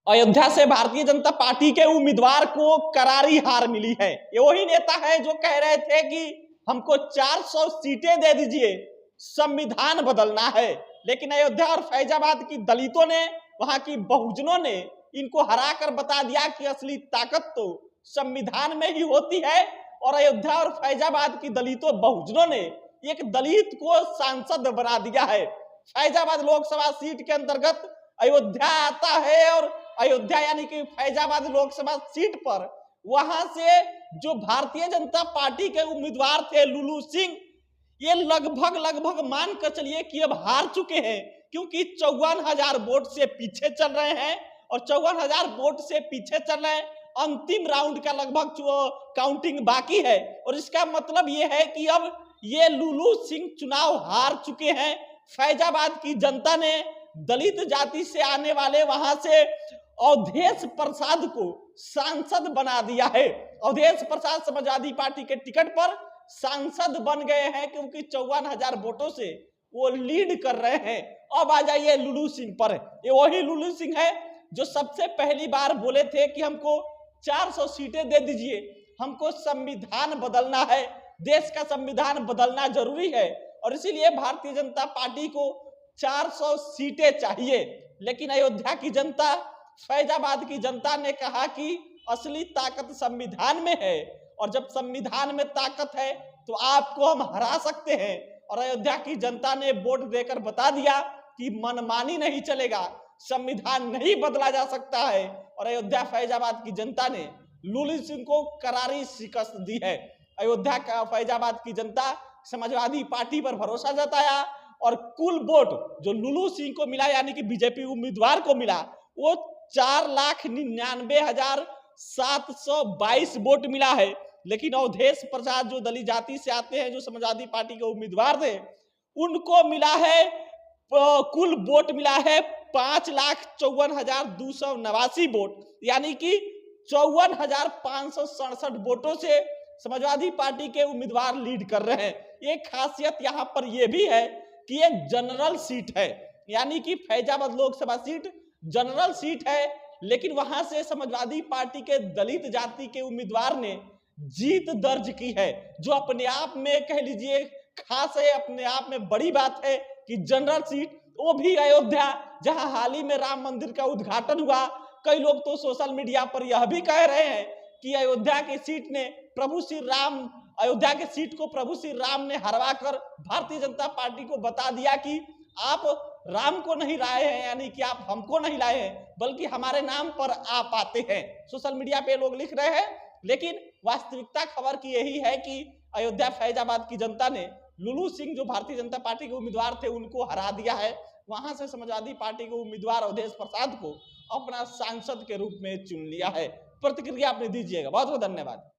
अयोध्या से भारतीय जनता पार्टी के उम्मीदवार को करारी हार मिली है। ये वही नेता है जो कह रहे थे कि हमको 400 सीटें दे दीजिए, संविधान बदलना है। लेकिन अयोध्या और फैजाबाद की दलितों ने, वहां की बहुजनों ने इनको हराकर बता दिया कि असली ताकत तो संविधान में ही होती है। और अयोध्या और फैजाबाद की दलितों बहुजनों ने एक दलित को सांसद बना दिया है। फैजाबाद लोकसभा सीट के अंतर्गत अयोध्या आता है और अयोध्या यानी कि फैजाबाद लोकसभा सीट पर वहां से जो भारतीय जनता पार्टी के उम्मीदवार थे लुलू सिंह, ये लगभग मान कर चलिए कि अब हार चुके हैं, क्योंकि 54,000 वोट से पीछे चल रहे हैं। और 54,000 वोट से पीछे चल रहे हैं, अंतिम राउंड का लगभग काउंटिंग बाकी है। और इसका मतलब ये है कि अब ये लुलू सिंह चुनाव हार चुके हैं। फैजाबाद की जनता ने दलित जाति से आने वाले वहां से अवधेश प्रसाद को सांसद बना दिया है। अवधेश प्रसाद समाजवादी पार्टी के टिकट पर सांसद बन गए हैं, क्योंकि 54,000 वोटों से वो लीड कर रहे हैं। अब आ जाइए लुलू सिंह पर। ये वही लुलू सिंह है जो सबसे पहली बार बोले थे कि हमको 400 सीटें दे दीजिए, हमको संविधान बदलना है, देश का संविधान बदलना जरूरी है और इसीलिए भारतीय जनता पार्टी को 400 सीटें चाहिए। लेकिन अयोध्या की जनता, फैजाबाद की जनता ने कहा कि असली ताकत संविधान में है और जब संविधान में ताकत है तो आपको हम हरा सकते हैं। और अयोध्या की जनता ने वोट देकर बता दिया कि मनमानी नहीं चलेगा, संविधान नहीं बदला जा सकता है। और अयोध्या फैजाबाद की जनता ने लुलू सिंह को करारी शिकस्त दी है। अयोध्या का फैजाबाद की जनता समाजवादी पार्टी पर भरोसा जताया और कुल वोट जो लुलू सिंह को मिला यानी कि बीजेपी उम्मीदवार को मिला वो 4,99,722 वोट मिला है। लेकिन अवधेश प्रसाद जो दलित जाति से आते हैं, जो समाजवादी पार्टी के उम्मीदवार थे, उनको मिला है कुल वोट मिला है 5,54,289 वोट, यानी कि 54,567 वोटों से समाजवादी पार्टी के उम्मीदवार लीड कर रहे हैं। एक खासियत यहाँ पर यह भी है कि ये जनरल सीट है, यानी कि Faizabad Lok Sabha seat general seat है। लेकिन वहां से समाजवादी पार्टी के दलित जाति के उम्मीदवार ने जीत दर्ज की है, जो अपने आप में कह लीजिए खास है, अपने आप में बड़ी बात है कि जनरल सीट, वो भी अयोध्या, जहां हाल ही में राम मंदिर का उद्घाटन हुआ। कई लोग तो सोशल मीडिया पर यह भी कह रहे हैं कि अयोध्या की सीट ने अयोध्या की सीट को प्रभु श्री राम ने हरवा कर भारतीय जनता पार्टी को बता दिया कि आप राम को नहीं लाए हैं, यानी कि आप हमको नहीं लाए हैं, बल्कि हमारे नाम पर आप आते हैं। सोशल मीडिया पे लोग लिख रहे हैं, लेकिन वास्तविकता खबर की यही है कि अयोध्या फैजाबाद की जनता ने लुलू सिंह जो भारतीय जनता पार्टी के उम्मीदवार थे उनको हरा दिया है। वहां से समाजवादी पार्टी के उम्मीदवार अवधेश प्रसाद को अपना सांसद के रूप में चुन लिया है। प्रतिक्रिया आपने दीजिएगा। बहुत बहुत धन्यवाद।